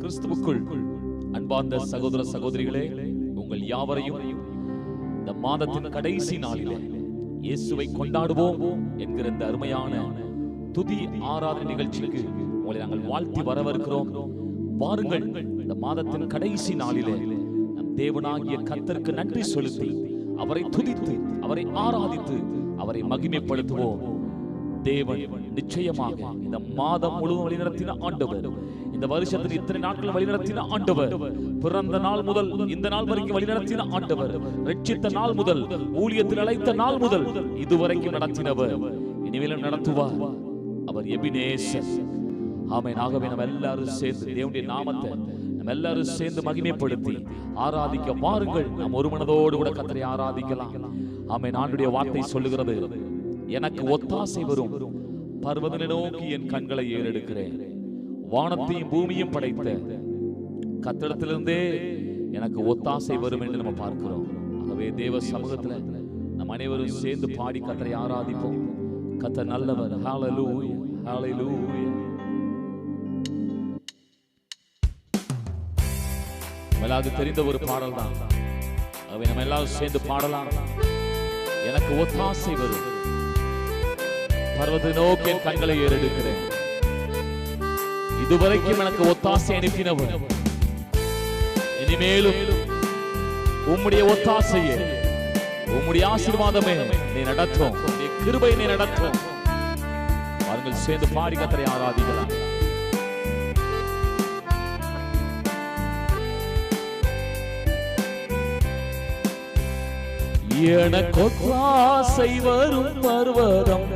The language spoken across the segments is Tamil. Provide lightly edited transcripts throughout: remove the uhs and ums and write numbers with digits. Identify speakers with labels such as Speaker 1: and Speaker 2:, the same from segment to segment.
Speaker 1: கிறிஸ்துவுக்குள் அன்பார்ந்த சகோதர சகோதரிகளே, உங்கள் யாவரையும் இந்த மாதத்தின் கடைசி நாளிலே இயேசுவை கொண்டாடுவோம் என்கிற இந்த அருமையான துதி ஆராதனை நிகழ்ச்சிக்கு உங்களை நாங்கள் வாழ்த்தி வரவேற்கிறோம். வாருங்கள், இந்த மாதத்தின் கடைசி நாளிலே நம் தேவனாகிய கர்த்தருக்கு நன்றி செலுத்தி அவரை துதித்து அவரை ஆராதித்து அவரை மகிமைப்படுத்துவோம். தேவன் நிச்சயமாக இந்த மாதம் முழுவதும் வழிநடத்தின ஆண்டவர், இந்த வருஷத்தில் இத்தனை நாட்கள் வழிநடத்தின ஆண்டவர், பிறந்த நாள் முதல் இந்த நாள் வரைக்கும் வழிநடத்தின ஆண்டவர், ரட்சித்த நாள் முதல் ஊழியத்தில் அழைத்த நாள் முதல் இதுவரைக்கும் நடத்தினவர், இனிமேலும் நடத்துவார். அவர் எபினேசர். ஆமென். ஆகவே நம்ம எல்லாரும் சேர்ந்து தேவனுடைய நாமத்தை நம்ம எல்லாரும் சேர்ந்து மகிமைப்படுத்தி ஆராதிக்க வாருங்கள். நாம் ஒரு மனதோடு கூட கர்த்தரை ஆராதிக்கலாம். ஆமென். ஆண்டவருடைய வார்த்தை சொல்லுகிறது, எனக்கு ஒத்தாசை வரும் பர்வதங்களை நோக்கி என் கண்களை ஏறெடுக்கிறேன். வானத்தையும் பூமியும் படைத்த கர்த்தரிடத்திலிருந்தே எனக்கு ஒத்தாசை வரும் என்று நம்ம பார்க்கிறோம். ஆகவே தேவ சமூகத்துல நம் அனைவரும் சேர்ந்து பாடி கர்த்தரை ஆராதிப்போம். கர்த்தர் நல்லவர். ஹல்லேலூயா, ஹல்லேலூயா. எல்லாரும் தெரிந்த ஒரு பாடல் தான். ஆகவே நம்ம எல்லாரும் சேர்ந்து பாடலாம். எனக்கு ஒத்தாசை வரும் பர்வதத்தை நோக்கி என் கண்களை ஏறெடுக்கிறேன். இதுவரைக்கும் எனக்கு ஒத்தாசை அனுப்பினவர், இனிமேலும் உம்முடைய ஒத்தாசையே உம்முடைய ஆசீர்வாதமே நீ நடத்தும், உம்முடைய கிருபை நீ நடத்தும். அவர்கள் சேர்ந்து பாடி கர்த்தரை ஆராதிக்கலாம். எனக்கு ஒத்தாசை வரும் பர்வதம்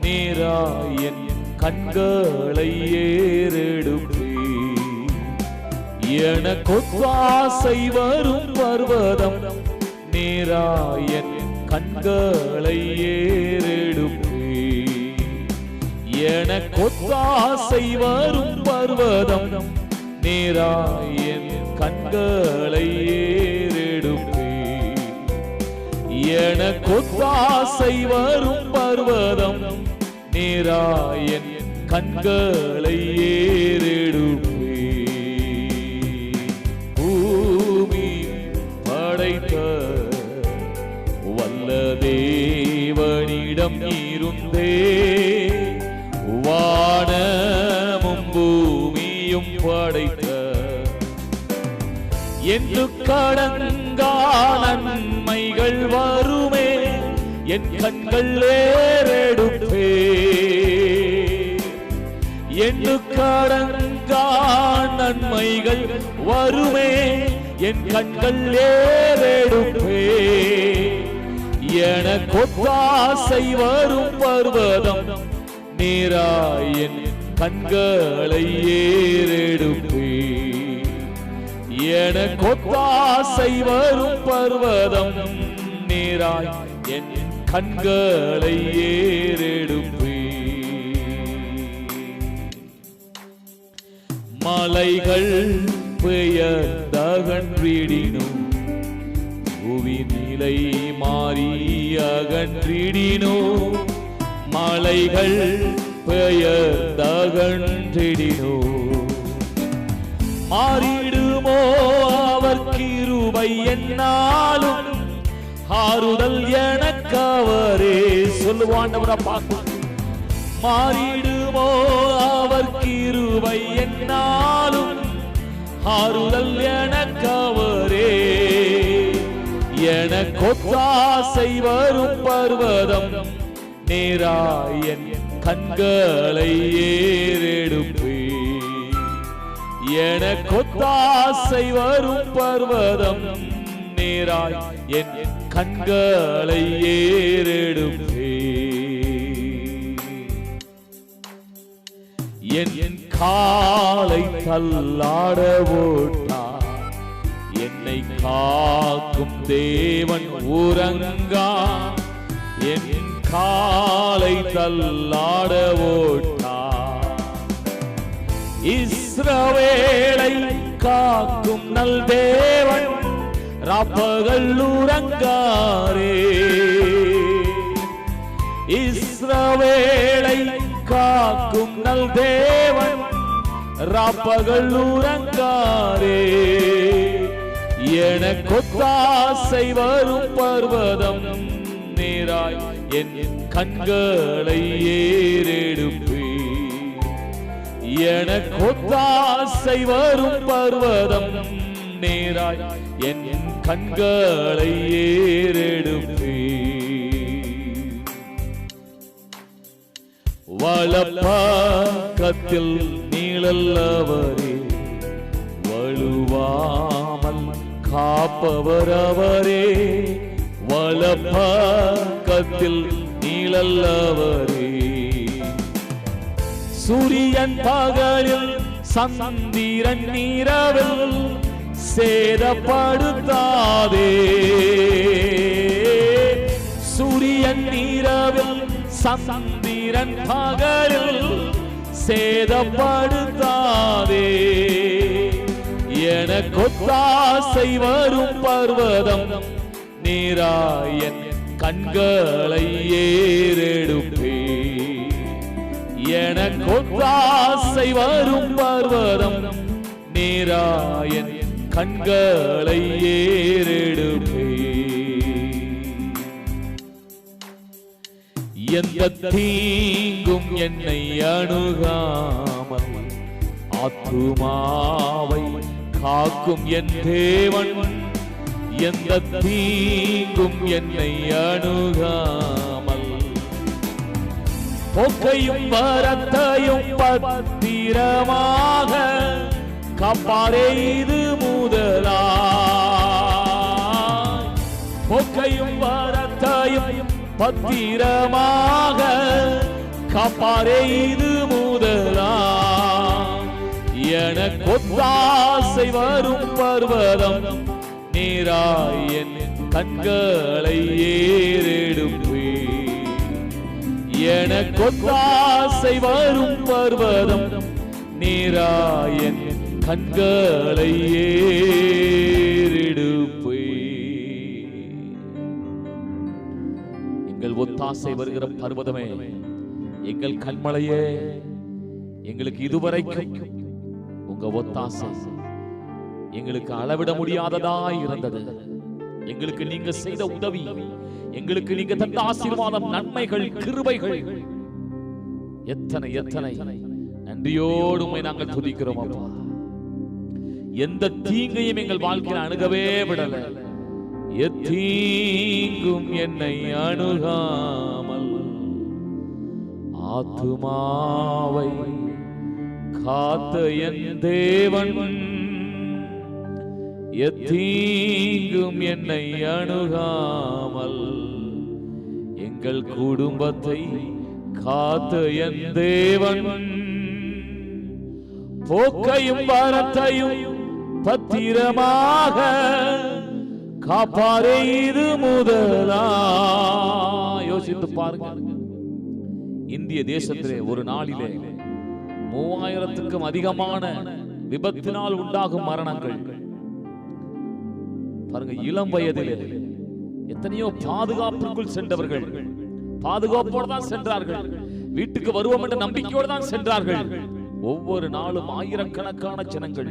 Speaker 1: நீராயன் கண்களை ஏறெடுப்பே. எனக்கு ஒத்தாசை வரும் பர்வதம் நீராயன் கண்களை ஏறெடுப்பே. எனக்கு ஒத்தாசை வரும் பர்வதம் நீராயன் கண்களை ஏறெடுப்பே. எனக்கு ஒத்தாசை வரும் பர்வதம் நீராயன் கண்களை ஏறெடுப்பே. பூமி படைத்த வல்ல தேவனிடம் இருந்தே வானமும் பூமியும் படைத்த என்று கடங்கா நன்மைகள் வருமே என் கண்கள் ஏறெடுப்பே. என்று கடங்கா நன்மைகள் வருமே என் கண்கள் ஏறெடுப்பே. எனக்கு ஒத்தாசை வரும் பர்வதம் நீராயன் கண்களை ஏறெடுப்பே. எனக்கு ஒத்தாசை வரும் பர்வதம் நீராய் என் கண்களை ஏறெடுப்பே. மலைகள் பெயர்ந்தகன்றிடினும் புவி நிலை மாறி அகன்றிடினும். மலைகள் பெயர்ந்தகன்றிடினும் மாறிடுமோ அவர் கிருபை என்னாலும் ஆறுதல் எனக்கு அவரே. சொல்லுவாண்டவரா பார்க்கும். மாறிடுமோ அவர் கிருபை என்னாலும் ஆறுதல் எனக்கு அவரே. எனக்கு ஒத்தாசை வரும் பர்வதம் நீராயன் கண்களை ஏறெடுப்பே. எனக்கு ஒத்தாசை வரும் பர்வதம் நீராய் என் கண்களை ஏறெடுப்பே. என் காலை தள்ளாட ஓட்டார் என்னை காக்கும் தேவன் உறங்கா. என் காலை தள்ளாட ஓட்டார் இஸ்ரவேலை காக்கும் நல் தேவன் ராப்பகல் உறங்காரே. இஸ்ரவேலை காக்கும் நல் தேவன் ராப்பகல் உறங்காரே. எனக்கொத்தாசை வரும் பர்வதம் நேராய் என் கண்களை ஏறெடுப்பே. எனக்கொத்தாசை வரும் பர்வதம் நேராய் என் கண்களை ஏறெடுப்பே. வலப்பக்கத்தில் நீழல்லவரே, வலுவாமல் காப்பவர் அவரே. வலப்பக்கத்தில் நீழல்லவரே, சூரியன் பகலில் சந்திரன் இரவில் சேதப்படுத்தாதே. சூரியன் இரவில் சந்திரன் பகலில் சேதப்படுத்தாதே. எனக்கொத்தாசை வரும் பர்வதம் நேராய் என் கண்களை ஏறெடுப்பே. எனக்கொத்தாசை வரும் பர்வதம் நேராய் என் கண்களை ஏறெடுப்பே. எந்த தீங்கும் என்னை அணுகாமல் ஆத்துமாவை காக்கும் என் தேவன். எந்த தீங்கும் என்னை அணுகாமல் போக்கையும் வரத்தையும் பத்திரமாக காப்பாரே. இது முதலா போக்கையும் வரத்தையும் பத்திரமாக காப்பாரே. இது முதலா எனக்கொத்தாசை வரும் பர்வதம் நேராய் என் கண்களை ஏறெடுப்பே. எனக்கொத்தாசை வரும் பர்வதம் நேராய் என் கண்களை ஏறெடுப்பே. எங்கள் ஒத்தாசை வருகிற பர்வதமே, எங்கள் கண்மலையே, எங்களுக்கு இதுவரைக்கும் உங்க ஒத்தாசை எங்களுக்கு அளவிட முடியாததாய் இருந்தது. எங்களுக்கு நீங்க செய்த உதவி, எங்களுக்கு நீங்க தந்த ஆசீர்வாதம், நன்மைகள், கிருபைகள் எத்தனை எத்தனை நன்றியோடு உம்மை நாங்கள் துதிக்கிறோம் அப்பா. எந்த தீங்கையும் எங்கள் வாழ்க்கையில் அணுகவே விடல. எத்தீங்கும் என்னை அணுகாமல் ஆத்துமாவை காத்த என் தேவன். எத்தீங்கும் என்னை அணுகாமல் எங்கள் குடும்பத்தை காத்த என் தேவன். போக்கையும் வரத்தையும் பத்திரமாக காப்பாரே. இது முதலா. யோசித்து பாருங்க, இந்திய தேசத்திலே ஒரு நாளிலே 3000க்கும் அதிகமான விபத்தினால் உண்டாகும் மரணங்கள். பாருங்க, இளம் வயதிலே எத்தனையோ பாதுகாப்புக்குள் சென்றவர்கள் பாதுகாப்போடு தான் சென்றார்கள். வீட்டுக்கு வருவோம் என்ற நம்பிக்கையோடு தான் சென்றார்கள். ஒவ்வொரு நாளும் ஆயிரக்கணக்கான ஜனங்கள்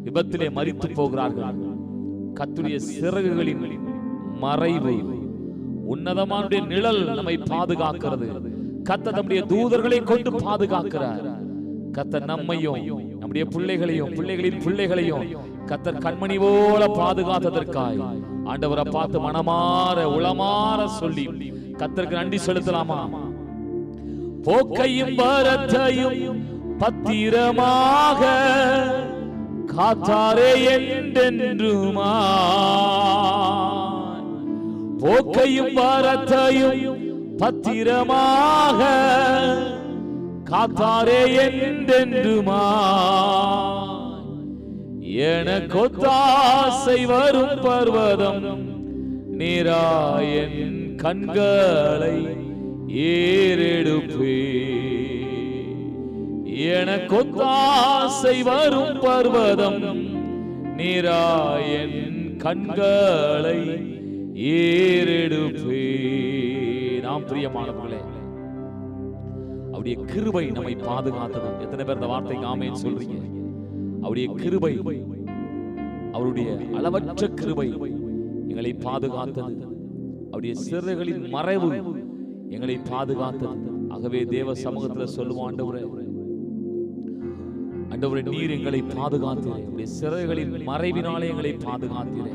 Speaker 1: விபத்திலே மரித்து போகிறார்கள். கர்த்தருடைய சிறகுகளின் மறைவு, உன்னதமான நிழல் நம்மை பாதுகாக்கிறது. கர்த்தர் நம்முடைய தூதர்களை கொண்டு பாதுகாக்கிறார். கர்த்தர் நம்மையும் நம்முடைய பிள்ளைகளையும் பிள்ளைகளின் பிள்ளைகளையும் கர்த்தர் கண்மணி போல பாதுகாத்ததற்காய் ஆண்டவரை பார்த்து மனமாற உளமாற சொல்லி கர்த்தருக்கு நன்றி செலுத்தலாமா? போக்கையும் வரத்தையும் பத்திரமாக காத்தாரே என்றென்றுமா. போக்கையும் வரத்தையும் பத்திரமாக காத்தாரே என்றென்றுமா. எனக்கொத்தாசை வரும் பர்வதம் நீராயன் கண்களை ஏறெடுப்பே. எனக்கொத்தாசை வரும் பர்வதம் நீராயன் கண்களை ஏறெடுப்பே. நாம் பிரியமானவர்களே, அவருடைய கிருபை நம்மை பாதுகாத்தது. எத்தனை பேர் இந்த வார்த்தைக்கு ஆமென் சொல்றீங்க? அவருடைய கிருபை, அவருடைய அளவற்ற கிருபை எங்களை பாதுகாத்தது. அவருடைய சிறைகளின் மறைவு எங்களை பாதுகாத்தது. ஆகவே தேவ சமூகத்தில் சொல்லுவோம், ஆண்டவரே, ஆண்டவரே, நீர் எங்களை பாதுகாத்தீரே, உடைய சிறைகளின் மறைவினாலே எங்களை பாதுகாத்தீரே.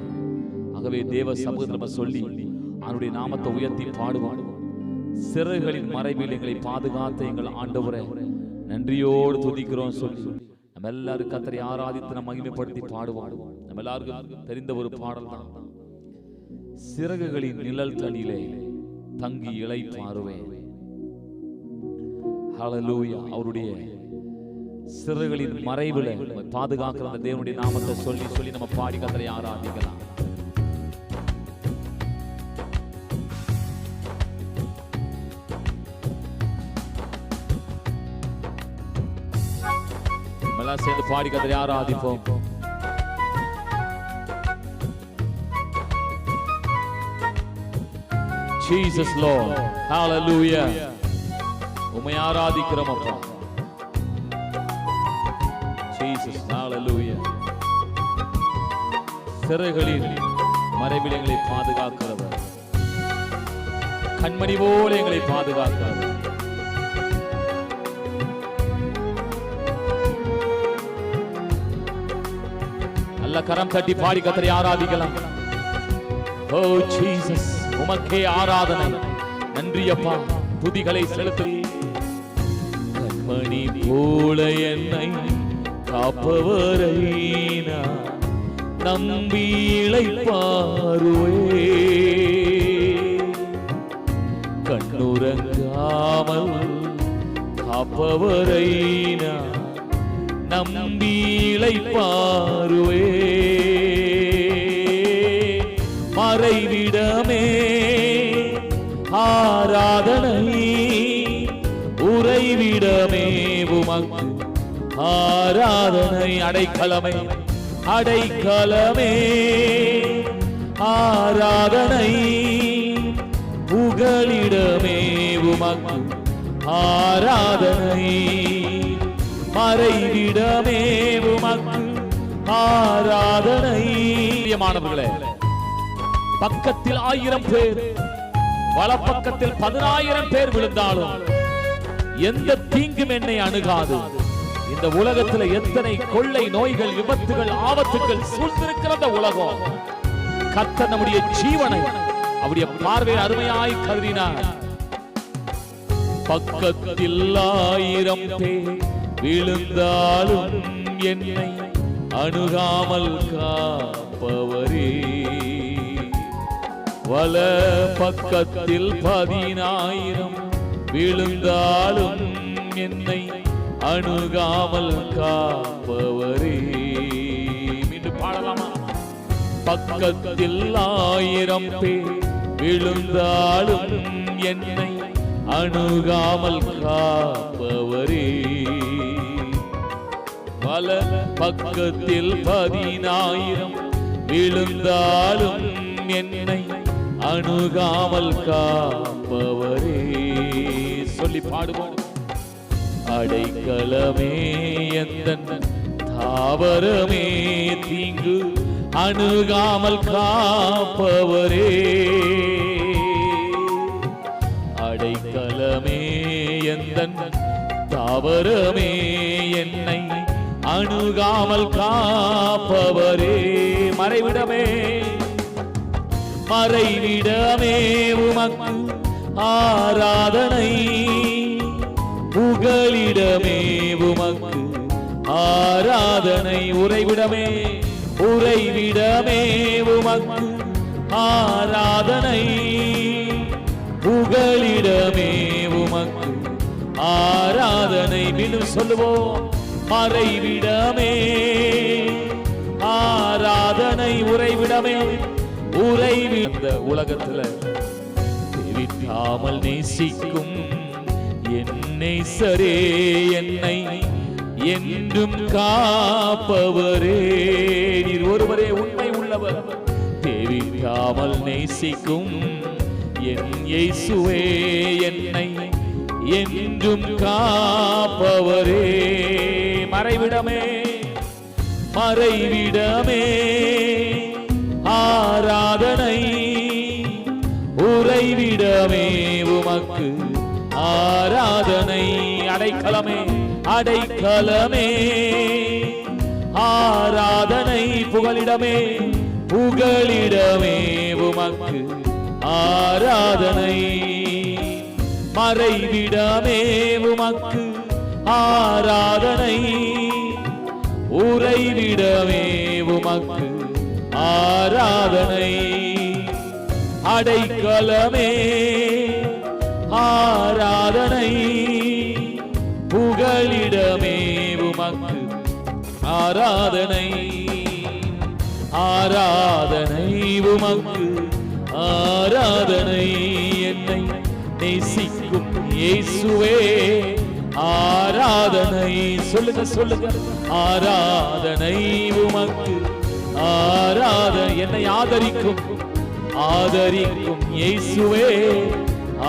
Speaker 1: ஆகவே தேவ சமூகத்தில் நம்ம சொல்லி அவருடைய நாமத்தை உயர்த்தி பாடுவோம். சிறைகளின் மறைவில் எங்களை பாதுகாத்த எங்கள் ஆண்டவரே நன்றியோடு துதிக்கிறோம் சொல்லி நம்ம எல்லாரும் கர்த்தரை ஆராதித்து நம்ம மகிமைப்படுத்தி பாடுவோம். நம்ம எல்லாருக்கும் தெரிந்த ஒரு பாடல் தான், சிறகுகளின் நிழல் தனிலே தங்கி இளைப்பாறுவேன். ஹல்லேலூயா. அவருடைய சிறகுகளின் மறைவில் பாதுகாக்கிற அந்த தேவனுடைய நாமத்தை சொல்லி சொல்லி நம்ம பாடி கர்த்தரை ஆராதிக்கலாம். சேர்ந்து பாடி கர்த்தரை ஆராதிப்போம். Jesus Lord, hallelujah. உம்மை ஆராதிக்கிறோம் அப்பா. Jesus, hallelujah. சிறைகளில் மறைவில் எங்களை பாதுகாக்கிறவர், கண்மணி போல எங்களை பாதுகாக்கிறவர். கரம் தட்டி பாடி கர்த்தரை ஆராதிக்கலாம். ஓ ஜீசஸ், உமக்கே ஆராதனை. நன்றி அப்பா, துதிகளை செலுத்து. கண்மணி போல என்னை காப்பவரை நான் நம்பி இளைப்பாறுவே. கண்ணுறங்காமல் காப்பவரை நான் நம்பி இளைப்பாறுவே. மறைவிடமே ஆராதனை, உறைவிடமே உமக்கு ஆராதனை. அடைக்கலமே, அடைக்கலமே ஆராதனை, புகலிடமே உமக்கு ஆராதனை. மறைவிடமே உமக்கு ஆராதனை. மாணவர்களே, பக்கத்தில் 1000 பேர், வலப்பக்கத்தில் 10,000 பேர் விழுந்தாலும் எந்த தீங்கும் என்னை அணுகாது. இந்த உலகத்தில் எத்தனை கொள்ளை நோய்கள், விபத்துகள், ஆபத்துகள் சூழ்ந்திருக்கிற இந்த உலகம், கர்த்தர் நம்முடைய ஜீவனை அவருடைய பார்வையில் அருமையாய் கருதினார். பக்கத்தில் 1000 பேர் விழுந்தாலும் என்னை அணுகாமல் காப்பவரே. வல பக்கத்தில் 10,000 விழுந்தாலும் என்னை அணுகாமல் காப்பவரே. மீண்டும் பாடலாமா? பக்கத்தில் 1000 பேர் விழுந்தாலும் என்னை அணுகாமல் காப்பவரே. பல பக்கத்தில் 10,000 விழுந்தாலும் என்னை அணுகாமல் காப்பவரே. சொல்லி பாடுவோம். அடைக்கலமே எந்தன் தாவரமே, தீங்கு அணுகாமல் காப்பவரே. அடைக்கலமே எந்தன் தாவரமே, என்னை அணுகாமல் காப்பவரே. மறைவிடமே, மறைவிடமே உமக்கு ஆராதனை, புகலிடமே உமக்கு ஆராதனை. உறைவிடமே, உறைவிடமே உமக்கு ஆராதனை, புகலிடமே உமக்கு ஆராதனை. மீண்டும் சொல்லுவோம். மறைவிடமே ஆராதனை, உறைவிடமே, உறைவிட உலகத்துல விட்டாமல் நேசிக்கும் என்னை சரே, என்னை என்றும் காப்பவரே. நீர் ஒருவரே உண்மை உள்ளவர். தேவிக்காமல் நேசிக்கும் என் இயேசுவே, என்னை என்றும் காப்பவரே. மறைவிடமே மறைவிடமே ஆராதனை, உறைவிடமே உமக்கு ஆராதனை. அடைக்கலமே அடைக்கலமே ஆராதனை, புகலிடமே புகலிடமே உமக்கு ஆராதனை. மறைவிடமே உமக்கு ஆராதனை, உறைவிடமே உமக்கு ஆராதனை. அடைக்கலமே ஆராதனை, புகலிடமே உமக்கு ஆராதனை. ஆராதனை உமக்கு ஆராதனை. என்னை நேசிக்கும் இயேசுவே ஆராதனை. சொல்லுங்க சொல்லுங்க. ஆராதனை உமக்கு ஆராதனை. என்னை ஆதரிக்கும் ஆதரிக்கும் இயேசுவே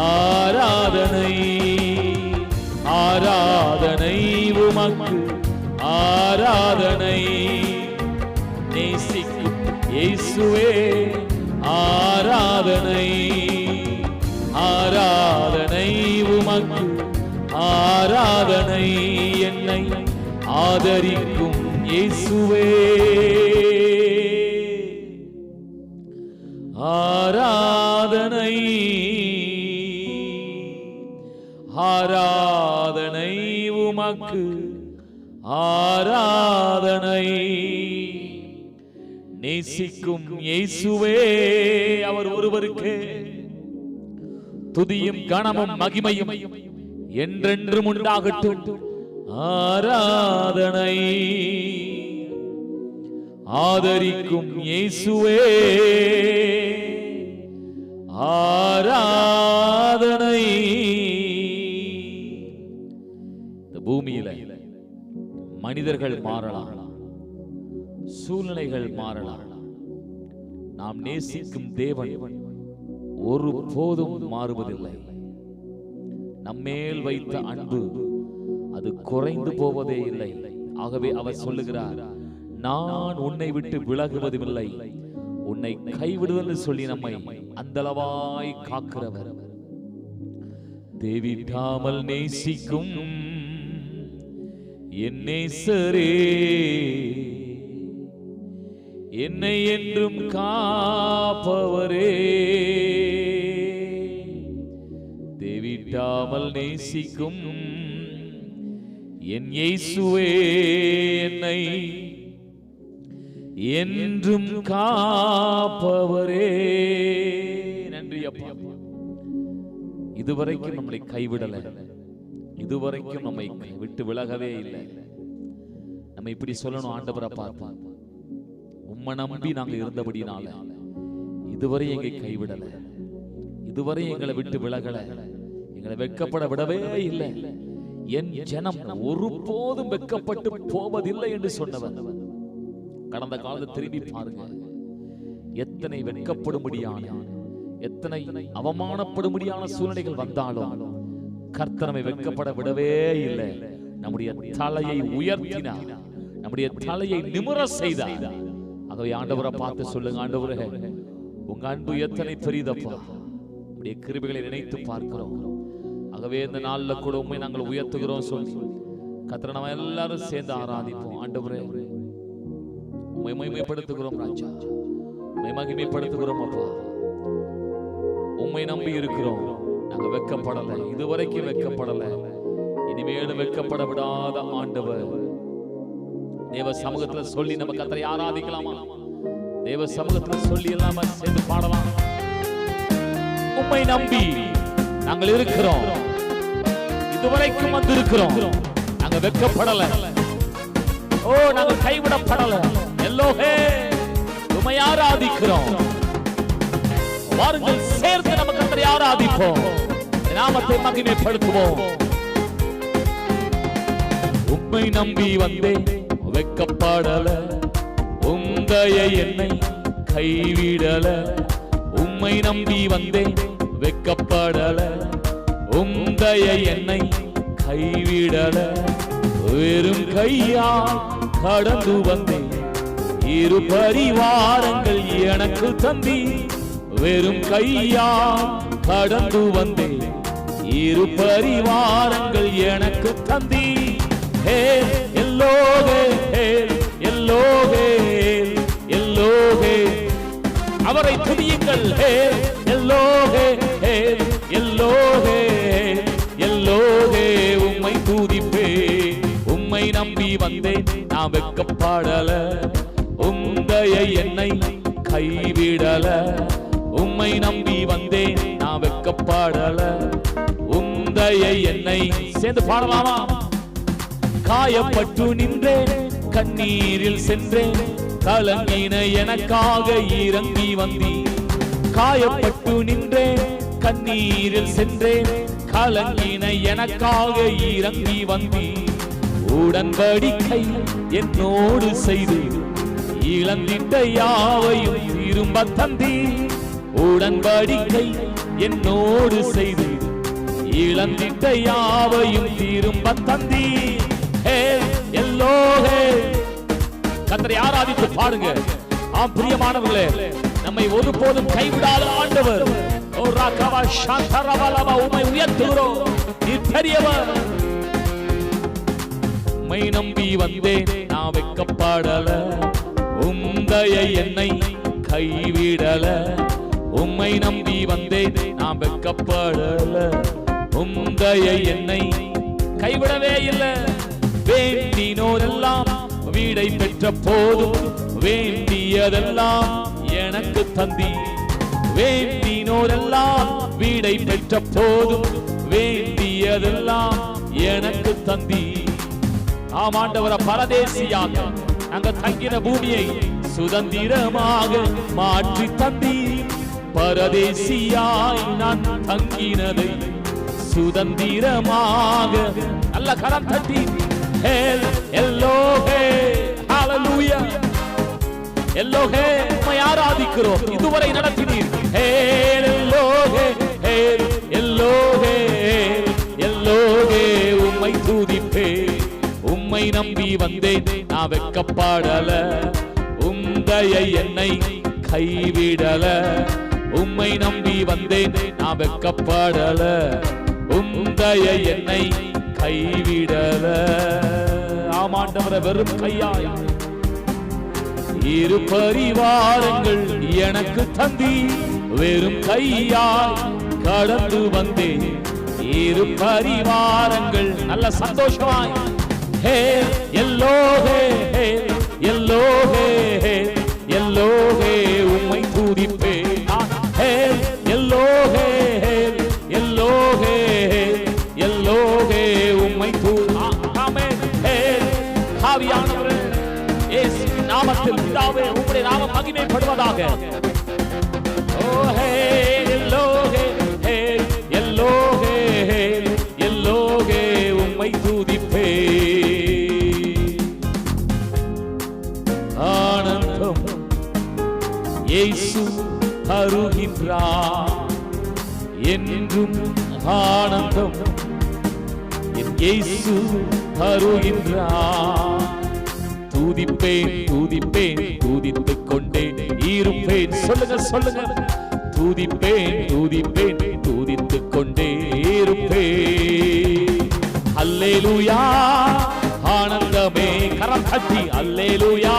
Speaker 1: ஆராதனை. ஆராதனை உமக்கு ஆராதனை. நேசிக்கும் இயேசுவே ஆராதனை. ஆராதனை உமக்கு ஆராதனை. என்னை ஆதரிக்கும் இயேசுவே ஆராதனை. ஆராதனை உமக்கு ஆராதனை. நேசிக்கும் இயேசுவே அவர் ஒருவருக்கு துதியும் கனமும் மகிமையும் என்றென்றும் உண்டாகட்டும். ஆராதனை. ஆதரிக்கும் இயேசுவே ஆராதனை. இந்த பூமியில மனிதர்கள் மாறலாம், சூழ்நிலைகள் மாறலாம். நாம் நேசிக்கும் தேவன் ஒரு போதும் மாறுவதில்லை. நம்மேல் வைத்த அன்பு அது குறைந்து போவதே இல்லை. ஆகவே அவர் சொல்லுகிறார், நான் உன்னை விட்டு விலகுவதும் இல்லை, உன்னை கைவிடுவதில்லை சொல்லி நம்மை அந்தளவாய் காக்கிறவர். தேவிடாமல் நேசிக்கும் என் நேசரே, என்னை என்றும் காப்பவரே. தேவிடாமல் நேசிக்கும் என் இயேசுவே, என்னை என்றும் காப்பவரே. நன்றி அப்பா. இதுவரைக்கும் நம்மளை கைவிடல, இதுவரைக்கும் நம்மை விட்டு விலகவே இல்லை. நம்ம இப்படி சொல்லணும், ஆண்டவரை பார்ப்பா, உம்மை நம்பி நாங்க இருந்தபடினால இதுவரை எங்களை கைவிடல, இதுவரை எங்களை விட்டு விலகல, எங்களை வெட்கப்பட விடவே இல்லை. என் ஜனம் ஒருபோதும் வெட்கப்பட்டு போவதில்லை என்று சொன்னவர். கடந்த காலத்தை திரும்பி பாருங்க, எத்தனை வெட்கப்படும்படியான, எத்தனை அவமானப்படும்படியான சூழ்நிலைகள் வந்தாலும் கர்த்தர் நம்மை வெட்கப்பட விடவே இல்லை. நம்முடைய தலையை உயர்த்தினார், நம்முடைய தலையை நிமிர செய்தார். ஆகவே ஆண்டவரை பார்த்து சொல்லுங்க, ஆண்டவரே உங்க அன்பு எத்தனை பெரிதப்பா, உடைய கிருபைகளை நினைத்து பார்க்கிறோம். ஆகவே இந்த நாள்ல கூட உண்மை நாங்கள் உயர்த்துகிறோம் சொல்லி கர்த்தரை நம்ம எல்லாரும் சேர்ந்து ஆராதிப்போம். ஆண்டவரே உம்மை மகிமைப்படுத்துகிறோம் ராஜா, உம்மை மகிமைப்படுத்துகிறோம் அப்பா. உம்மை நம்பி இருக்கிறோம், நாங்க வெட்கப்படல, இதுவரைக்கும் வெட்கப்படல, இனிமேலும் வெட்கப்பட விடாத ஆண்டவர். தேவ சமூகத்துல சொல்லி நம்ம கர்த்தரை ஆராதிக்கலாமா? தேவ சமூகத்துல சொல்லி எல்லாம் சேர்ந்து பாடலாம். உம்மை நம்பி நாங்கள் இருக்கிறோம், இதுவரைக்கும் வந்து இருக்கிறோம், நாங்க வெட்கப்படல, ஓ நாங்க கைவிடப்படல. எல்லோஹே உம்மை ஆராதிக்கிறோம். வாருங்கள் சேர்ந்து நம்ம கர்த்தரை ஆராதிப்போம், நாமத்தை மகிமைப்படுத்துவோம். உம்மை நம்பி வந்தேன் வெட்கப்படல, உந்தைய என்னை கைவிடல. உம்மை நம்பி வந்தேன் வெட்கப்படல, உந்தைய என்னை கைவிடல, வெறும் கையா கடந்து வந்தேன். இரு பரிவாரங்கள் எனக்கு தந்தி, வெறும் கையா கடந்து வந்தேன். இரு பரிவாரங்கள் எனக்கு தந்தி. ஹே எல்லோகே, ஹே எல்லோகே, எல்லோகே, அவரை துதியுங்கள். ஹே எல்லோகே, ஹே எல்லோகே, எல்லோகே, உம்மை துதிப்பே. உம்மை நம்பி வந்தேன் நான் வெட்கப்படல, உந்தைய என்னை கைவிடல. உம்மை நம்பி வந்தேன் நான் வெட்கப்படல, உந்தைய என்னை. சேர்ந்து பாடலாமா? காயப்பட்டு நின்றேன், கண்ணீரில் சென்றேன், கலங்கின எனக்காக இறங்கி வந்தி. காயப்பட்டு நின்றேன், கண்ணீரில் சென்றேன், கலங்கின எனக்காக இறங்கி வந்தி. உடன்படிக்கை என்னோடு செய்து இழந்திட்ட யாவையும் திரும்ப தந்தி. உடன்படிக்கை என்னோடு செய்து இழந்திட்ட யாவையும் திரும்ப தந்தி. ஹே எல்லோகே, கர்த்தரை ஆராதித்து பாடுங்க. ஆம் பிரியமானவர்களே, நம்மை ஒருபோதும் கைவிடாத ஆண்டவர். ஓ ராகவா சாந்தரவலவா, உம்மை உயர்த்துகிறோம், நீர் பெரியவர். உம்மை நம்பி வந்தேன் நான் வெட்கப்படல, உந்தைய என்னை கைவிடல. உம்மை நம்பி வந்தேன் நான் வெட்கப்படல, உந்தைய என்னை கைவிடவே இல்லை. வேண்டினோரெல்லாம் வீடை பெற்ற போதும் வேண்டியதெல்லாம் எனக்கு தந்தி. வேண்டினோரெல்லாம் வீடை பெற்ற போதும் வேண்டியதெல்லாம் எனக்கு தந்தி. ஆமாண்டவர, பரதேசியாக நாங்க தங்கின பூமியை சுதந்திரமாக மாற்றி தந்தி. பரதேசியாய் நான் தங்கினதை சுதந்திரமாக நல்ல கரம் தட்டி. எல்லோகே, ஹல்லேலூயா, எல்லோகே, உம்மை ஆராதிக்கிறோம். இதுவரை நடத்தினீர். எல்லோகே, எல்லோகே, எல்லோகே, உம்மை துதிப்பே. உம்மை நம்பி வந்தேன் நான் வெட்கப்படல, உந்தைய என்னை கைவிடல. உம்மை நம்பி வந்தேன் நான் வெட்கப்படல, உந்தைய என்னை கைவிடல. ஆமாண்டவரே, வெறும் கையாய் இரு பரிவாரங்கள் எனக்கு தந்தி. வெறும் கையாய் கடந்து வந்தேன். இரு பரிவாரங்கள் நல்ல சந்தோஷமாய். ஹே எல்லோகே, எல்லோகே, எல்லோகே, உம்மை துதிப்பே. ஹே எல்லோகே, எல்லோகே, எல்லோகே, உம்மை துதிப்பே. ஆவியானவரே, இயேசு நாமத்தில் பிதாவே உம்முடைய நாமம் மகிமைப்படுவதாக. ஓ ஹே எல்லோகே, எல்லோகே, எல்லோகே, உம்மை துதிப்பே. ஆனந்தம் இயேசு தருகின்றார், என்றும் ஆனந்தம் இயேசு தருகின்றார். துதிப்பேன், துதிப்பேன், துதித்துக் கொண்டே இருப்பேன். சொல்லுங்க, சொல்லுங்க. துதிப்பேன், துதிப்பேன், துதித்துக் கொண்டே இருப்பேன். அல்லேலூயா, ஆனந்தமே, கரம் தட்டி அல்லேலூயா,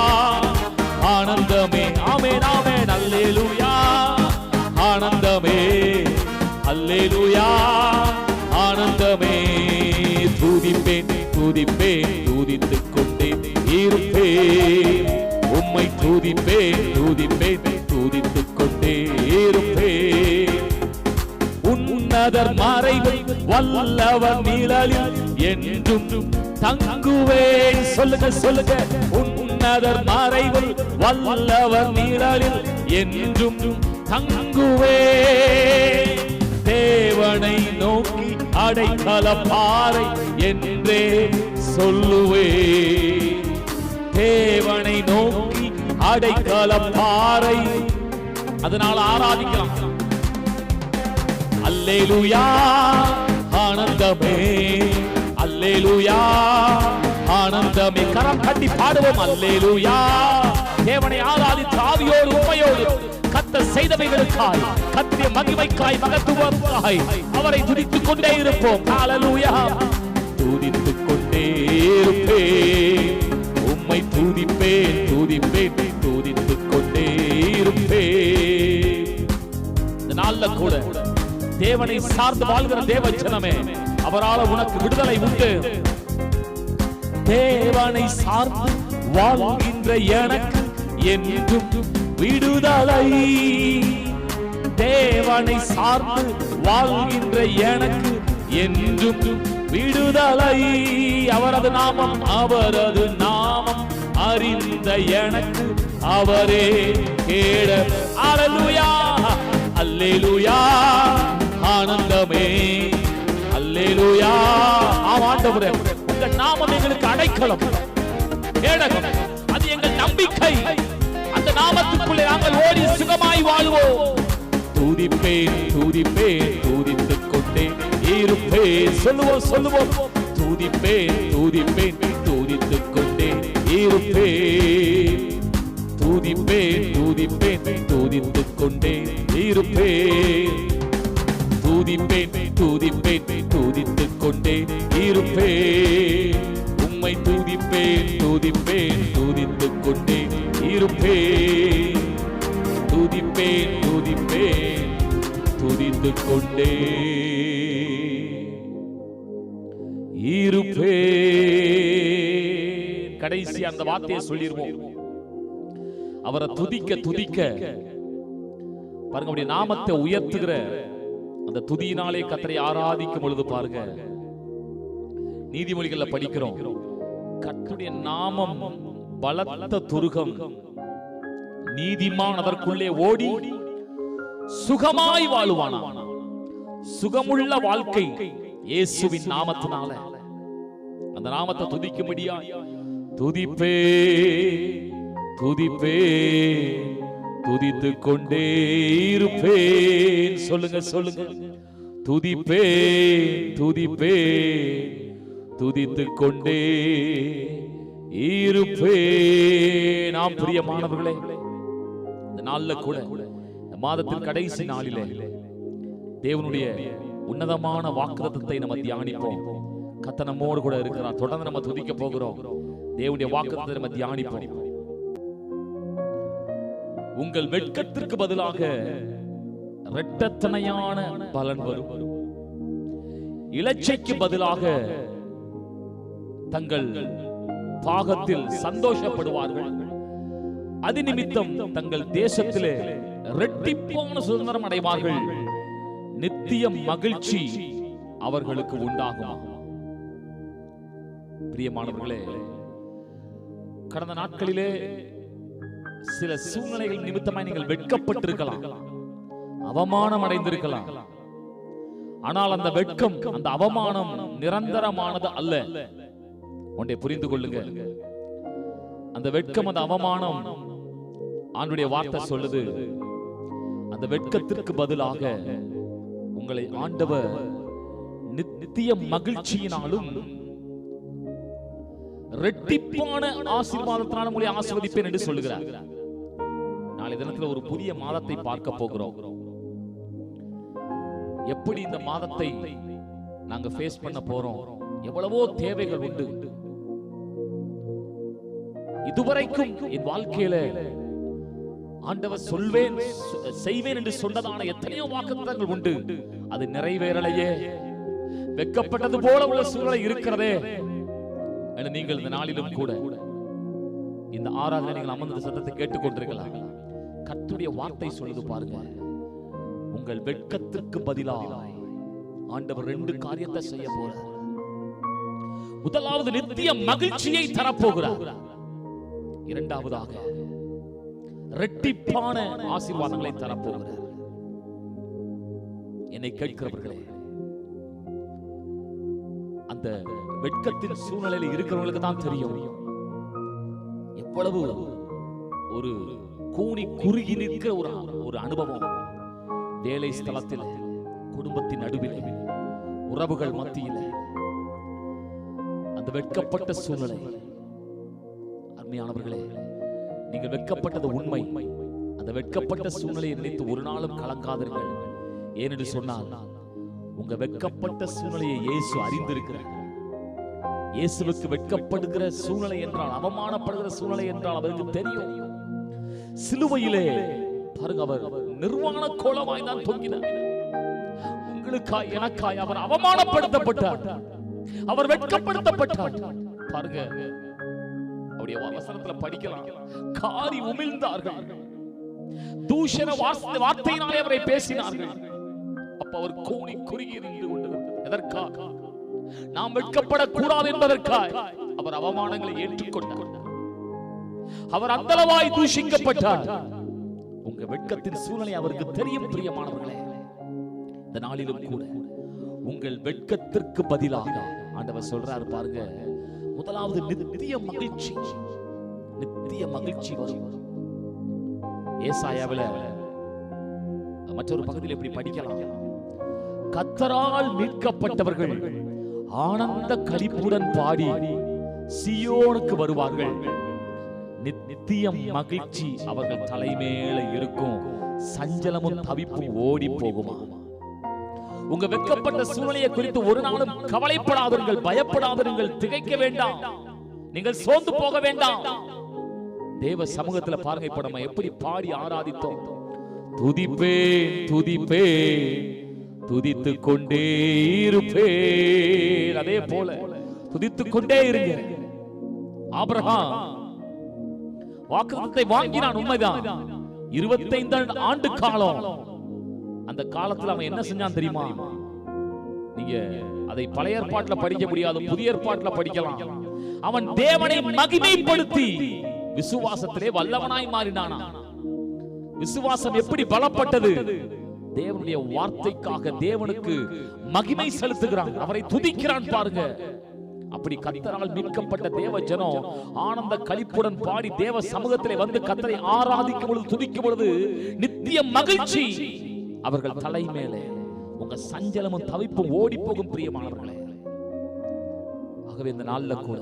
Speaker 1: ஆனந்தமே. ஆமென், ஆமென். அல்லேலூயா, ஆனந்தமே. அல்லேலூயா, ஆனந்தமே. துதிப்பேன், துதிப்பேன், துதித்துக் கொண்டே இருப்பேன். உம்மை துதிப்பேன், துதிப்பேன், துதித்துக் கொண்டே இருப்பேன். உன்னதர் மறைவில் வல்லவர் நிழலில் என்றும் தங்குவேன். சொல்லுங்க, சொல்லுங்க. உன்னதர் மறைவில் வல்லவர் நிழலில் என்றும் தங்குவேன். தேவனை நோக்கி அடைக்கல பாறை என்றே சொல்லுவேன். தேவனை நோக்கி அடைக்கல பாறை. அதனால் ஆராதிக்கலாம். அல்லேலூயா, ஆனந்தமே அல்லேலூயா ஆனந்தமே. கரம் கட்டி பாடுவோம் அல்லேலூயா. தேவனை ஆராதித்த ஆவியோடு உண்மையோடு கர்த்தர் செய்தவைகளுக்காய் கர்த்தருடைய மகிமைக்காய் மகத்துவமாய் அவரை துதித்துக் கொண்டே இருப்போம். ஹalleluya. துதித்துக் கொண்டே இருப்பேன் உம்மை துதிப்பேன் துதிப்பேன் துதித்துக் கொண்டே இருப்பேன். இந்த நாள்ல கூட தேவனை சார்ந்து வாழ்கிற தேவ ஜனமே, அவரால் உனக்கு விடுதலை உண்டு. தேவனை சார்ந்து வாழ்கின்ற எனக்கு என்றும் விடுதலை. தேவனை சார்ந்து வாழ்கின்ற எனக்கு என்றும் விடுதலை. அவரது நாமம் அறிந்த எனக்கு அவரே கேட. அல்லேலூயா அல்லேலூயா ஆனந்தமே அல்லேலூயா. ஆண்டவரே, உங்க நாமம் எங்களுக்கு அடைக்கலம் கேடகம், அது எங்கள் நம்பிக்கை. அந்த நாமத்துக்குள்ளே நாங்கள் ஓடி சுகமாய் வாழ்வோம். துதிப்பேன் துதிப்பேன் துதித்துக் கொண்டே இருப்பேன். சொல்லுவோம் துதிப்பேன் துதிப்பேன் துதித்துக் கொண்டே இருப்பேன். துதிப்பேன் துதிப்பேன் துதித்துக் கொண்டே இருப்பேன். துதிப்பேன் துதிப்பேன் துதித்துக் கொண்டே இருப்பேன். உம்மை துதிப்பேன் துதிப்பேன் துதித்துக் கொண்டே இருப்பேன். துதிப்பேன் துதிப்பேன் துதித்துக் கொண்டே இருப்பேன். கடைசி அந்த வார்த்தையை சொல்லிருவோம். அவரை துதிக்க துதிக்க பாருங்க, அவருடைய நாமத்தை உயர்த்துகிற அந்த துதியினாலே கர்த்தரை ஆராதிக்கும் பொழுது பாருங்க, நீதிமொழிகள்ல படிக்கிறோம், கர்த்தருடைய நாமம் பலத்த துருகம், நீதிமான் அதற்குள்ளே ஓடி சுகமாய் வாழுவானா. சுகமுள்ள வாழ்க்கை இயேசுவின் நாமத்தினால. அந்த நாமத்தை துதிக்கும்படியா துதிப்பே துதிப்பே துதித்துக் கொண்டே இருப்பேன். சொல்லுங்க துதிப்பே துதிப்பே துதித்துக் கொண்டே இருப்பேன். நாம் பிரியமானவர்களே, இந்த நாள்ல கூட, இந்த மாதத்தின் கடைசி நாளிலே தேவனுடைய உன்னதமான வாக்குத்தத்தத்தை நம்ம தியானிப்போம். கர்த்தர் நம்மோடு கூட இருக்கிறார். தொடர்ந்து நம்ம துதிக்க போகிறோம். தேவனுடைய வாக்குத்தத்தத்தை நம்ம தியானிப்போம். உங்கள் வெட்கத்திற்கு பதிலாக இரட்டத்தனையான பலன் வரும். இலச்சைக்கு பதிலாக தங்கள் பாகத்தில் சந்தோஷப்படுவார்கள். அது நிமித்தம் தங்கள் தேசத்திலே இரட்டிப்பான சுதந்திரம் அடைவார்கள். நித்திய மகிழ்ச்சி அவர்களுக்கு உண்டாகும். பிரியமானவர்களே, கடந்த நாட்களிலே சில சூழ்நிலைகள் நிமித்தமாய் நீங்கள் வெட்கப்பட்டிருக்கலாம், அவமானம் அடைந்திருக்கலாம். ஆனால் அந்த வெட்கம், அந்த அவமானம் நிரந்தரமானது அல்ல. ஒன்றை புரிந்து கொள்ளுங்க, அந்த வெட்கம், அந்த அவமானம், ஆண்டவருடைய வார்த்தை சொல்லுது, அந்த வெட்கத்திற்கு பதிலாக உங்களை ஆண்டவர் நித்திய மகிழ்ச்சியினாலும் இரட்டிப்பான ஆசீர்வாதத்தினாலும் உங்களை ஆசீர்வதிப்பேன் என்று சொல்லுகிறார். நாளை தினத்தில் ஒரு புதிய மாதத்தை பார்க்க போகிறோம். எப்படி இந்த மாதத்தை நாங்க ஃபேஸ் பண்ண போறோம்? எவ்வளவோ தேவைகள் உண்டு. இதுவரைக்கும் என் வாழ்க்கையில ஆண்டவர் சொல்வேன் செய்வேன் என்று சொன்னதான எத்தனையோ வாக்குத்தத்தங்கள் உண்டு. அது நிறைவேறலையே. வெட்கப்பட்டது போல உள்ள சூழ்நிலை இருக்கிறதே. நீங்கள் இந்த நாளிலும் கூட இந்த ஆராதனை நீங்கள் அமர்ந்த சத்தத்தை கேட்டுக்கொண்டிருக்கலாம். கர்த்தருடைய வார்த்தை சொல்லுது பாருங்க, உங்கள் வெட்கத்திற்கு பதிலாக ஆண்டவர் 2 காரியத்தை செய்ய போறார். முதலாவது நித்திய மகிழ்ச்சியை தரப்போகிறார். இரண்டாவதாக இரட்டிப்பான ஆசீர்வாதங்களை தரப்போகிறார். என்னை கேட்கிறவர்களே, அந்த வெட்கத்தின் சூழ்நிலையில் இருக்கிறவங்களுக்கு தான் தெரியும் எவ்வளவு ஒரு கூனி குறுகி நிற்கிற ஒரு அனுபவம். வேலை ஸ்தலத்தில், குடும்பத்தின் நடுவில், உறவுகள் மத்தியில் அந்த வெட்கப்பட்ட சூழ்நிலை. அருமையானவர்களே, நீங்கள் வெட்கப்பட்டது உண்மை. அந்த வெட்கப்பட்ட சூழ்நிலையை நினைத்து ஒரு நாளும் கலங்காதீர்கள். ஏனென்று சொன்னால், உங்க வெட்கப்பட்ட சூழ்நிலையை இயேசு அறிந்திருக்கிறார். இயேசுவுக்கு வெட்கப்படுகிற சூழ்நிலை என்றால், அவமானப்படுகிற சூழ்நிலை என்றால் அவருக்கு தெரியும். சிலுவையிலே பாருங்க, அவர் நிர்வாண கோலமாய் தான் தொங்கினார். உங்களுக்காய் எனக்காய் அவர் அவமானப்படுத்தப்பட்டார், அவர் வெட்கப்படுத்தப்பட்டார். பாருங்க, அவருடைய வசனத்துல படிக்கலாம், காரி உமிழ்ந்தார்கள், தூஷண வார்த்தையினாலே அவரை பேசினார்கள். அப்ப அவர் கோணி குறுகி நின்று கொண்டிருந்தார். எதற்காக? நாம் வெட்கப்படக்கூடாது என்பதற்காக அவர் அவமானங்களை ஏற்றுக்கொண்டார். அவர் அந்தளவாய் தூஷிக்கப்பட்டார். உங்க வெட்கத்தின் சூழ்நிலை அவருக்கு தெரியும். பிரியமானவர்களே, இந்த நாளிலும் கூட உங்கள் வெட்கத்திற்கு பதிலாக ஆண்டவர் சொல்றார் பாருங்க, முதலாவது நித்திய மகிழ்ச்சி. நித்திய மகிழ்ச்சி வரும். ஏசாயாவில மற்றொரு பகுதியில் எப்படி படிக்கலாம், கர்த்தரால் மீட்கப்பட்டவர்கள் ஆனந்த களிப்புடன் பாடி சீயோனுக்கு வருவார்கள். நித்திய மகிழ்ச்சி அவர்கள் தலைமேல இருக்கும், சஞ்சலமும் தவிப்பும் ஓடி போகுமா. உங்க வெட்கப்பட்ட சூழ்நிலையை குறித்து ஒரு நாளும் கவலைப்படாதீர்கள், பயப்படாதீர்கள், திகைக்க வேண்டாம், நீங்கள் சோர்ந்து போக வேண்டாம். தேவ சமூகத்துல பாருங்க, இப்ப நம்ம எப்படி பாடி ஆராதித்தோம். துதிப்பேன் துதிப்பேன் துதித்துக் கொண்டே இருப்பேன். அதே போல துதித்துக் கொண்டே இருங்க. ஆபிரகாம் வாக்குத்தத்தத்தை வாங்கினான், உண்மைதான். 25 ஆண்டு காலம். அந்த காலத்துல அவன் என்ன செஞ்சான் தெரியுமா? நீங்க அதை பழைய ஏற்பாட்டுல படிக்க முடியாது, புதிய ஏற்பாட்டுல படிக்கலாம். அவன் தேவனை மகிமைப்படுத்தி விசுவாசத்திலே வல்லவனாய் மாறினானா. விசுவாசம் எப்படி பலப்பட்டது? தேவனுடைய வார்த்தைக்காக தேவனுக்கு மகிமை செலுத்துகிறான், அவரை துதிக்கிறான். பாருங்க, அப்படி கர்த்தரால் மீட்கப்பட்ட தேவ ஜனம் ஆனந்த களிப்புடன் பாடி தேவ சமூகத்திலே வந்து கர்த்தரை ஆராதிக்கும் பொழுது, துதிக்கும் பொழுது நித்திய மகிழ்ச்சி அவர்கள் தலை மேலே. உங்க சஞ்சலமும் தவிப்பும் ஓடி போகும் பிரியமானவர்களே. ஆகவே இந்த நாள்ல கூட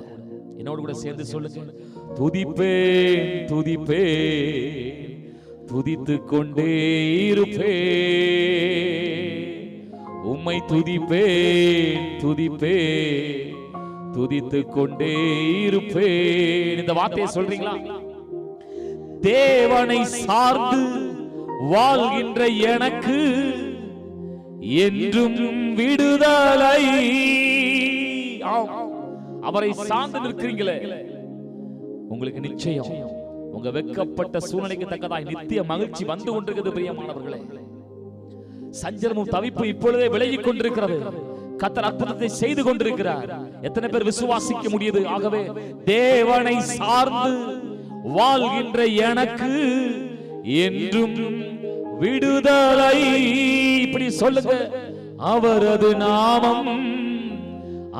Speaker 1: என்னோடு கூட சேர்ந்து சொல்லுங்க, துதிப்பேன் துதிப்பேன் துதித்துக் கொண்டே இருப்பேன், உம்மை துதிப்பேன் துதிப்பேன் துதித்துக் கொண்டே இருப்பேன். இந்த வார்த்தையை சொல்றீங்களா? தேவனை சார்ந்து வாழ்கின்ற எனக்கு என்றும் விடுதலை. அவரை சார்ந்து நிற்கிறீங்களே, உங்களுக்கு நிச்சயம் உங்க வெட்கப்பட்ட சூழ்நிலைக்கு தக்கதாய் நித்திய மகிழ்ச்சி வந்து கொண்டிருக்கிறது பிரியமானவர்களே. சஞ்சலமும் தவிப்பு இப்பொழுதே விலகிக் கொண்டிருக்கிறது. கர்த்தர் அற்புதத்தை செய்து கொண்டிருக்கிறார். எத்தனை பேர் விசுவாசிக்க முடியுது? ஆகவே தேவனை சார்ந்து வாழ்கின்ற எனக்கு என்றும் விடுதலை. இப்படி சொல்லுங்க, அவரது நாமம்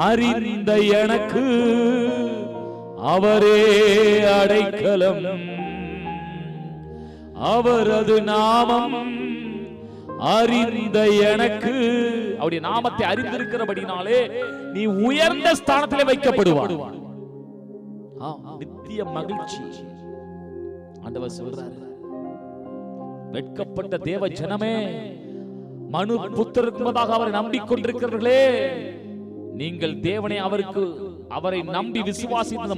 Speaker 1: அறிந்த எனக்கு அவரே அடைக்கலம். அவரது நாமம் அறிந்த எனக்கு, அவருடைய நாமத்தை அறிந்திருக்கிறபடினாலே நீ உயர்ந்த ஸ்தானத்திலே வைக்கப்படுவார். நித்திய மகிழ்ச்சி ஆண்டவர் சொல்றார். வெட்கப்பட்ட தேவ ஜனமே, மனு புத்திரருக்கு முன்பதாக அவரை நம்பிக்கொண்டிருக்கிறவர்களே, நீங்கள் தேவனை அவரை நம்பி விசுவாசித்த இந்த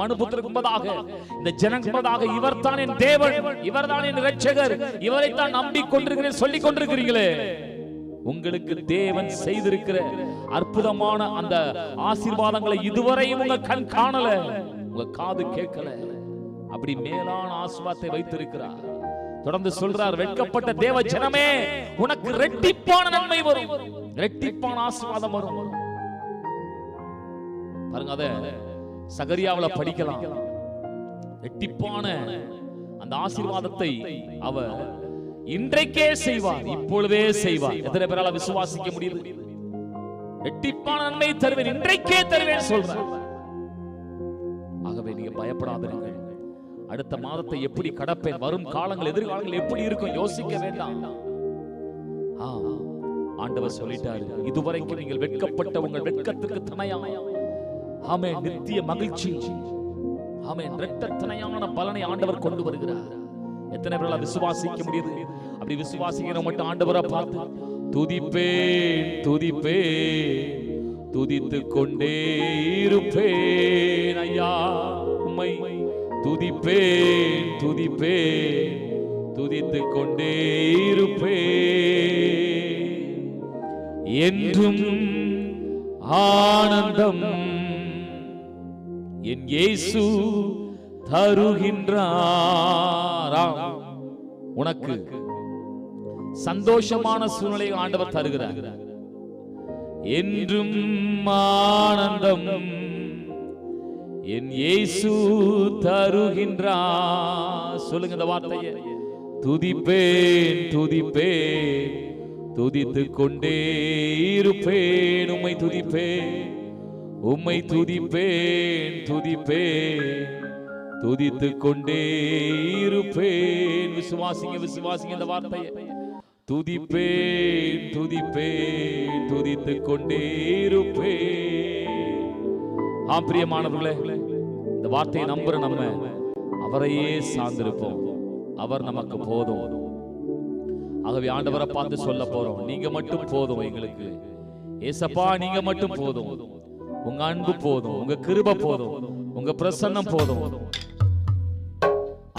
Speaker 1: மனு புத்திரருக்கு முன்பதாக, இந்த ஜனங்களுக்கு முன்பதாக, இவர் தான் என் தேவன், இவர் தான் என் இரட்சகர், இவரை தான் நம்பிக்கொண்டிருக்கிறேன் சொல்லிக் கொண்டிருக்கிறீங்களே, உங்களுக்கு தேவன் செய்திருக்கிற அற்புதமான அந்த ஆசீர்வாதங்களை இதுவரையும் உங்க கண் காணல, உங்க காது கேட்கல. அப்படி மேலான ஆசீர்வாதத்தை வைத்திருக்கிறார். தொடர்ந்து சொல்றார், வெட்கப்பட்ட தேவ ஜனமே, உனக்கு இரட்டிப்பான நன்மை வரும், இரட்டிப்பான ஆசீர்வாதம் வரும். பாருங்க, அத சகரியாவுல படிக்கலாம். இரட்டிப்பான அந்த ஆசீர்வாதத்தை அவர் இன்றைக்கே செய்வார், இப்பொழுதே செய்வார். எத்தனை பேரால விசுவாசிக்க முடியுது? இரட்டிப்பான நன்மை தருவேன், இன்றைக்கே தருவேன் சொல்றார். ஆகவே நீங்க பயப்படாதீர்கள். அடுத்த மாதத்தை எப்படி கடப்பேன், வரும் காலங்கள் எதிர்காலங்கள் எப்படி இருக்கும் யோசிக்க வேண்டாம். ஆண்டவர் சொல்லிட்டாரு, இதுவரைக்கும் நீங்கள் வெட்கப்பட்ட உங்கள் வெட்கத்திற்கு துணையா ஆமென் நித்திய மகிழ்ச்சி, ஆமென் இரட்டத்தனையான பலனை ஆண்டவர் கொண்டு வருகிறார். எத்தனை பேரால விசுவாசிக்க முடியுது? அப்படி விசுவாசிக்கிற மட்டும் ஆண்டவரை பார்த்து துதிப்பேன் துதிப்பேன் துதித்துக் கொண்டே இருப்பேன் ஐயா, உம்மை துதிப்பேன் துதிப்பேன் துதித்துக் கொண்டே இருப்பேன். என்றும் ஆனந்தம் என் இயேசு தருகின்றார். உனக்கு சந்தோஷமான சூழ்நிலை ஆண்டவர் தருகிறார். என்றும் ஆனந்தம் என் இயேசு தருகின்றார். சொல்லுங்க இந்த வார்த்தையை. துதிப்பேன் துதிப்பேன் துதித்துக் கொண்டே இருப்பேன். உம்மை துதிப்பேன் உம்மை துதிப்பேன் துதிப்பேன் துதித்துக் கொண்டே இருப்பேன். விசுவாசிங்க விசுவாசிங்க இந்த வார்த்தையை. துதிப்பேன் துதிப்பேன் துதித்துக் கொண்டே இருப்பேன். ஆம் பிரியமானவர்களே, இந்த வார்த்தையை நம்புற நம்ம அவரையே சார்ந்திருப்போம். அவர் நமக்கு போதும். ஆகவே ஆண்டவரை பார்த்து சொல்ல போறோம், நீங்க மட்டும் போதும் எங்களுக்கு. ஏசப்பா நீங்க மட்டும் போதும். உங்க அன்பு போதும், உங்க கிருபை போதும், உங்க பிரசன்னம் போதும்.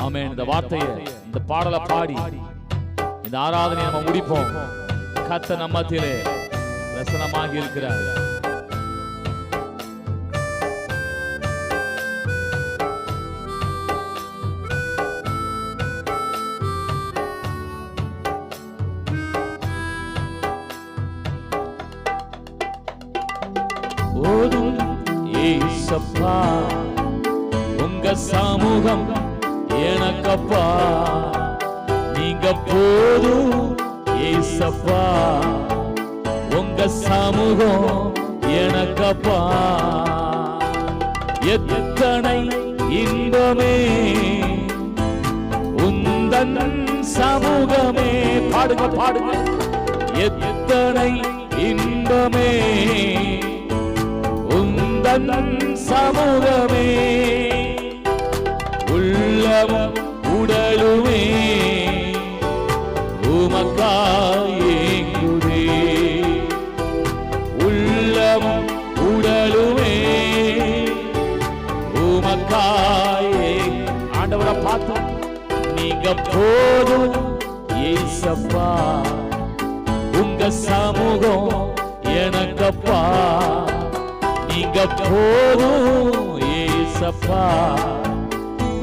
Speaker 1: ஆமென். இந்த வார்த்தையை இந்த பாடலை பாடி இந்த ஆராதனை நம்ம முடிப்போம். கர்த்தர் நம்மத்திலே பிரசன்னமாகி இருக்கிறார். போதும் ஏசப்பா உங்க சமூகம் எனக்கப்பா, நீங்க போதும் ஏசப்பா உங்க சமூகம் எனக்கப்பா. எத்தனை இன்பமே உந்தன் சமூகமே. பாடுங்க பாடுங்க. எத்தனை இன்பமே உந்தன் சமூகமே. உள்ளமும் உடலுமே உமக்காயேங்குதே. உள்ளமும் உடலுமே உமக்காயே. ஆண்டவரை பார்த்து நீங்க போதும் ஏசப்பா உங்க சமூகம் எனக்கப்பா. நீங்க போதும் ஏசப்பா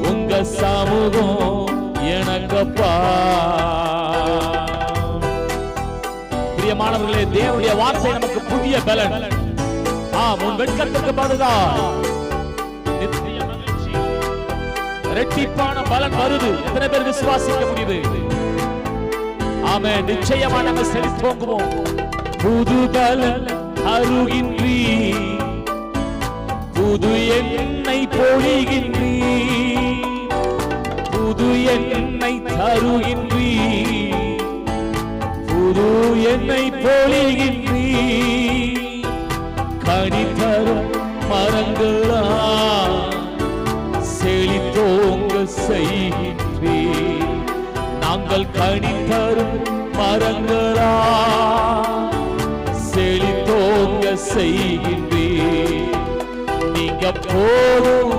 Speaker 1: உங்க சமூகம் எனக்கப்பா. பிரியமானவர்களே, தேவனுடைய வார்த்தை நமக்கு புதிய பலன். உன் வெட்கத்துக்கு பதிலாக நித்திய மகிழ்ச்சி, இரட்டிப்பான பலன் வருது. எத்தனை பேர் விசுவாசிக்க முடியுது? ஆமென். நிச்சயமா நம்ம செழித்தோங்குவோம். புது பலன் அருகின்றீ, புது எண்ணெய் பொழிகின்றீ, புது எண்ணெய் தருகின்றீ, புது எண்ணெய் பொழிகின்றீ. கனி தரும் மரங்களா செழித்தோங்க செய்கின்றீ. நாங்கள் கனி தரும் மரங்களா செழித்தோங்க செய்கின்றீ. நீங்க போதும்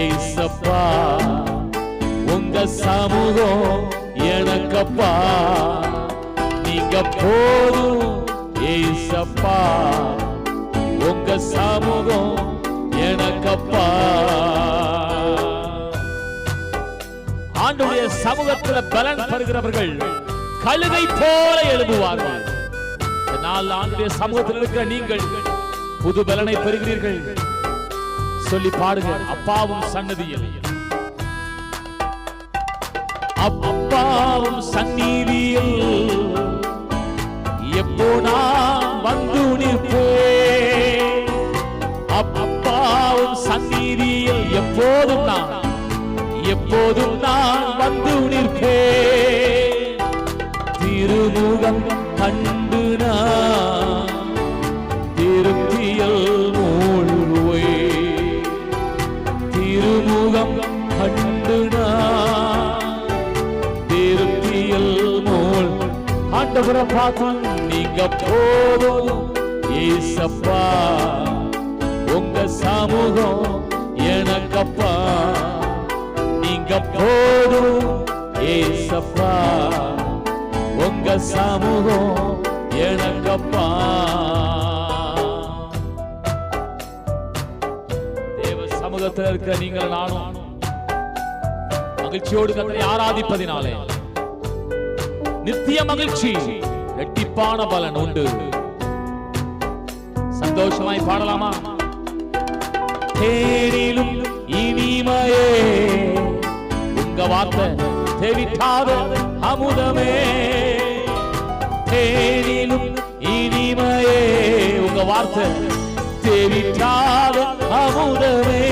Speaker 1: ஏசப்பா உங்க சமூகம் எனக்கப்பா. நீங்க போதும் ஏசப்பா உங்க சமூகம் எனக்கப்பா. ஆண்டவருடைய சமூகத்தில் பலன் பெறுகிறவர்கள் கழுதை போல எழும்புவார்கள். ஆண்டவருடைய சமூகத்தில் இருக்கிற நீங்கள் புது பலனை பெறுகிறீர்கள். சொல்லி பாடுங்க. அப்பாவும் சன்னதியில், அப்பாவும் சந்நிதியில் எப்போ நான் வந்து நிற்பேன். அப்பாவும் சந்நிதியில் எப்போதும் நான் வந்து நிற்பேன். திருமுகம் கண்டு நான் ஆண்டவரை பார்த்து நீங்க போதும் ஏசப்பா, உங்க சமூகம் எனக்கப்பா, நீங்க போதும் ஏசப்பா, உங்க சமூகம் எனக்கப்பா. தேவ சமூகத்தில் இருக்கிற நீங்கள் நானும் மகிழ்ச்சியோடு கர்த்தரை ஆராதிப்பதினாலே நித்திய மகிழ்ச்சி, இரட்டிப்பான பலன் உண்டு. சந்தோஷமாய் பாடலாமா? தேனிலும் இனிமையே உங்க வார்த்தை தெவிட்டாத அமுதமே, தேனிலும் இனிமையே உங்க வார்த்தை தெவிட்டாத அமுதமே,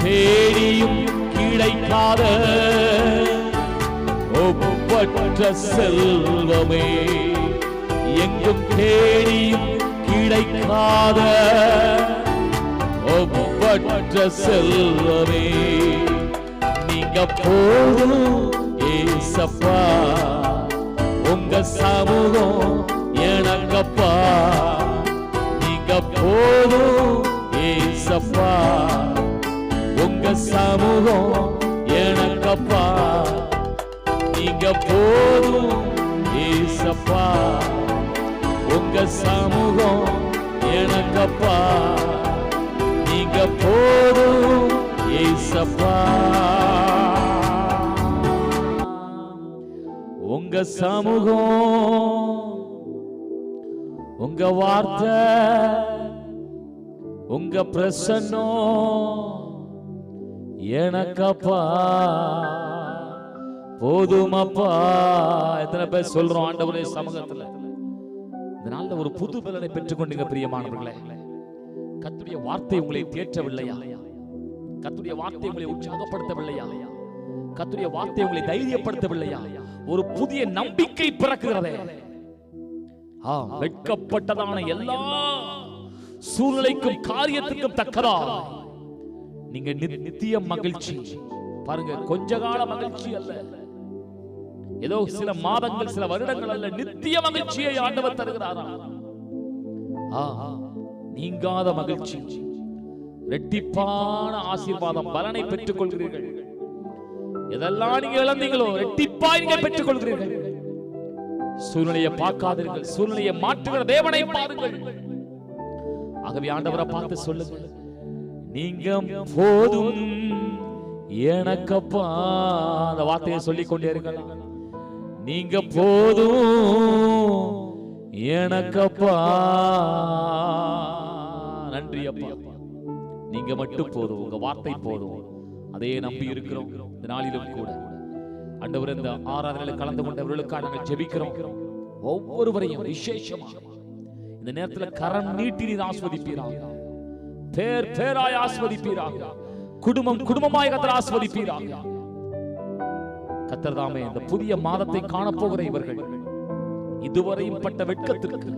Speaker 1: தேடியும் கிடைக்காத ஒப்பற்ற செல்வமே, எங்கும் தேடியும் கிடைக்காத ஒப்பற்ற செல்வமே, நீங்க போதும் ஏசப்பா, உங்க சமூகம் எனக்கப்பா, நீங்க போதும் ஏசப்பா, உங்க சமூகம் எனக்கப்பா, நீங்க போதும் ஏசப்பா, உங்க சமூகம் எனக்கப்பா, நீங்க போதும் ஏசப்பா, உங்க சமூகம், உங்க வார்த்தை, உங்க பிரசன்னம் எனக்கப்பா போதுமப்பா. எத்தனை பேர் சொல்றோம் ஆண்டவரே சமூகத்துல இந்த நாள்ல ஒரு புது பலனை பெற்றுக் கொண்டீங்க பிரியமானவர்களே. கர்த்தருடைய வார்த்தை உங்களை தேற்றவில்லையா? கர்த்தருடைய வார்த்தை உங்களை உற்சாகப்படுத்தவில்லையா? கர்த்தருடைய வார்த்தை உங்களை தைரியப்படுத்தவில்லையா? ஒரு புதிய நம்பிக்கை பிறக்குகிறதே. வெட்கப்பட்டதான எல்லா சூழ்நிலைக்கும் காரியத்துக்கும் தக்கதா நீங்க நித்திய மகிழ்ச்சி பாருங்க. கொஞ்ச கால மகிழ்ச்சி அல்ல, ஏதோ சில மாதங்கள் சில வருடங்கள் அல்ல, நித்திய மகிழ்ச்சியை ஆண்டவர் தருகிறாரா? நீங்காத மகிழ்ச்சி, இரட்டிப்பான ஆசீர்வாதம், பலனை பெற்றுக் கொள்கிறீர்கள். எதெல்லாம் நீங்க இழந்தீங்களோ இரட்டிப்பாய் நீங்க பெற்றுக் கொள்கிறீர்கள். சூழ்நிலையை பார்க்காதீர்கள், சூழ்நிலையை மாற்றுகிற தேவனை பாருங்கள். ஆகவே ஆண்டவரை பார்த்து சொல்லுங்க, நீங்க போதும் எனக்கப்பா. அந்த வார்த்தையை சொல்லிக் கொண்டே இருக்கலாம். நீங்க போதும் எனக்கப்பா. நன்றி அப்பா, நீங்க மட்டும் போதும், உங்க வார்த்தை போதும். அதே நம்பி இருக்கிறோம். இந்த நாளிலும் கூட ஆண்டவர் இந்த ஆராதனையில் கலந்து கொண்டவர்களுக்காக நாங்கள் ஜெபிக்கிறோம். ஒவ்வொருவரையும் விசேஷமா இந்த நேரத்தில் கரம் நீட்டி நீர் ஆஸ்வதிப்பீராக, பேர் பேராய் ஆஸ்வதிப்பீராக, குடும்பம் குடும்பமாய் கர்த்தர் ஆஸ்வதிப்பீராக. கர்த்தர் தாமே இந்த புதிய மாதத்தை காணப்போகிற இவர்கள் இதுவரையும் பட்ட வெட்கத்திற்கு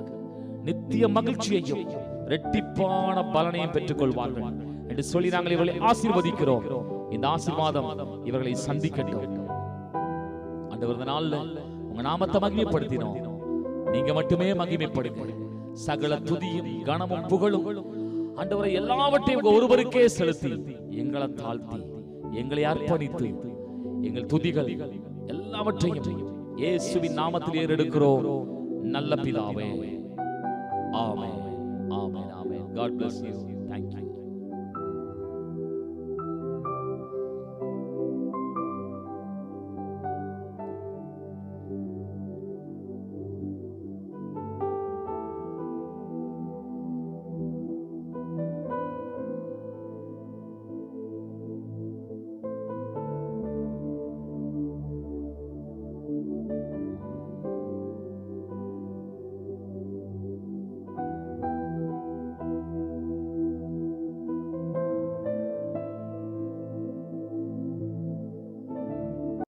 Speaker 1: நித்திய மகிழ்ச்சியையும் இரட்டிப்பான பலனையும் பெற்றுக் கொள்வார்கள் என்று சொல்லி நாங்கள் இவர்களை ஆசீர்வதிக்கிறோம். இந்த ஆசீர்வாதம் இவர்களை சந்திக்கட்டும். ஆண்டவர் இந்த நாள்ல உங்க நாமத்தை மகிமைப்படுத்தினோம். நீங்க மட்டுமே மகிமைப்படுங்க. சகல துதியும் கனமும் புகழும் ஆண்டவரை எல்லாவற்றையும் உங்க ஒருவருக்கே செலுத்தி எங்களை தாழ்த்தி எங்களை அர்ப்பணித்து எங்கள் துதிகள் எல்லாவற்றையும் இயேசுவின் நாமத்தில் ஏறெடுக்கிறோம் நல்ல பிதாவே. ஆமென், ஆமென், ஆமென். God bless you. Thank you.